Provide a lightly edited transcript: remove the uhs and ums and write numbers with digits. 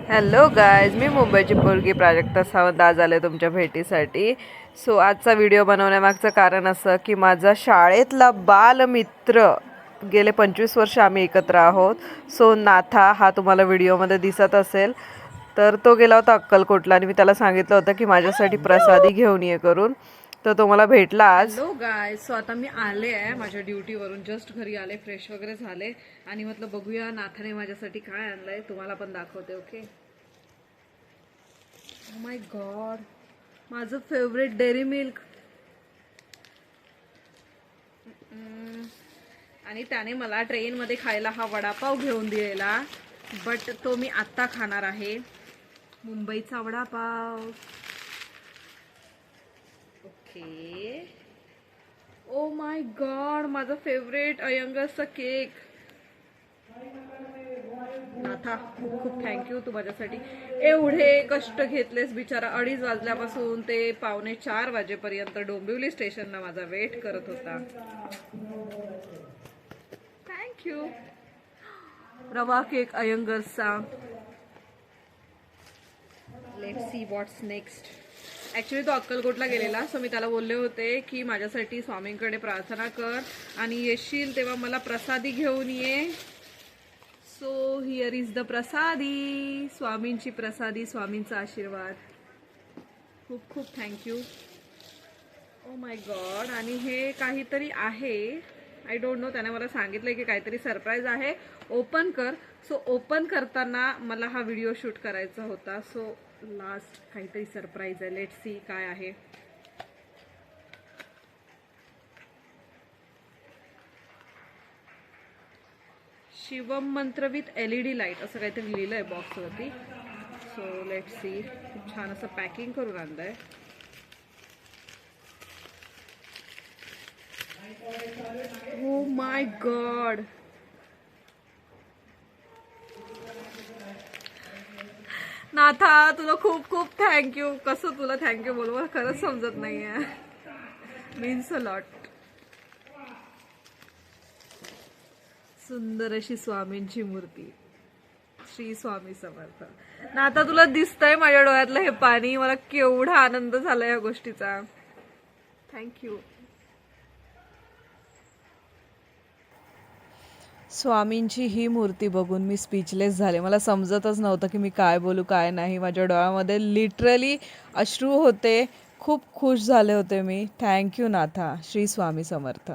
Hello guys, मी मुंबईची पोरगी प्राजक्ता सावंत आज आले तुमच्या भेटीसाठी. आजचा व्हिडिओ बनवण्यामागचं कारण असं की माझा शाळेतला बालमित्र गेले 25 वर्ष आम्ही एकत्र आहोत. नाथा हा तुम्हाला व्हिडिओमध्ये दिसत असेल. तर तो गेला होता अक्कलकोटला आणि मी त्याला सांगितलं होतं की माझ्यासाठी प्रसादी घेऊन ये करून. तर तो मला भेटला आज. हॅलो गायज, आता मी आले आहे माझ्या ड्युटीवरून, जस्ट घरी आले, फ्रेश वगैरे झाले आणि म्हटलं बघूया नाथाने माझ्यासाठी काय आणलंय, तुम्हाला पण दाखवते. ओके. ओ माय गॉड, माझं फेवरेट डेअरी मिल्क. आणि त्याने मला ट्रेनमध्ये खायला हा वडापाव घेऊन दिलेला, बट तो मी आत्ता खाणार आहे. मुंबईचा vada pav. Okay. Oh my God, माझा फेवरेट अयंगरचा केक. नाथा, खूप खूप थँक्यू तू माझ्यासाठी एवढे कष्ट घेतलेस. बिचारा 2:30 वाजल्यापासून ते 3:45 वाजेपर्यंत डोंबिवली स्टेशनला माझा वेट करत होता. थँक्यू. रवा केक अयंगरचा. Let's see what's next. Actually तो अक्कलकोटला गेलेला, सो मी त्याला बोलले होते की माझ्यासाठी स्वामींकडे प्रार्थना कर आणि येशील तेव्हा मला प्रसादी घेऊन ये. सो हिअर इज द प्रसादी. स्वामींची प्रसादी, स्वामींचा आशीर्वाद. खूप खूप थँक्यू. Oh my God. आणि हे काहीतरी आहे, आय डोंट नो. त्याने मला सांगितलं की काहीतरी सरप्राईज आहे, ओपन कर. सो ओपन करताना मला हा व्हिडिओ शूट करायचा होता. सो लास्ट काहीतरी सरप्राईज आहे. लेट्स सी काय आहे. शिवम मंत्र विथ LED लाईट असं काहीतरी लिहिलं आहे बॉक्सवरती. So let's see. खूप छान असं पॅकिंग करून आणलंय. Oh my God. नाथा, तुला खूप खूप थँक्यू. कसं तुला थँक्यू बोलू, मला खरंच समजत नाहीये. Means a lot. सुंदर अशी स्वामींची मूर्ती. श्री स्वामी समर्थ. नाथा, तुला दिसतंय माझ्या डोळ्यातलं हे पाणी. मला केवढा आनंद झाला या गोष्टीचा. थँक्यू. स्वामींची ही मूर्ती बघून मी स्पीचलेस झाले. मला समजतच नव्हतं की मी काय बोलू काय नाही. माझ्या डोळ्यामध्ये लिटरली अश्रू होते. खूप खुश झाले होते मी. थँक्यू नाथा. श्री स्वामी समर्थ.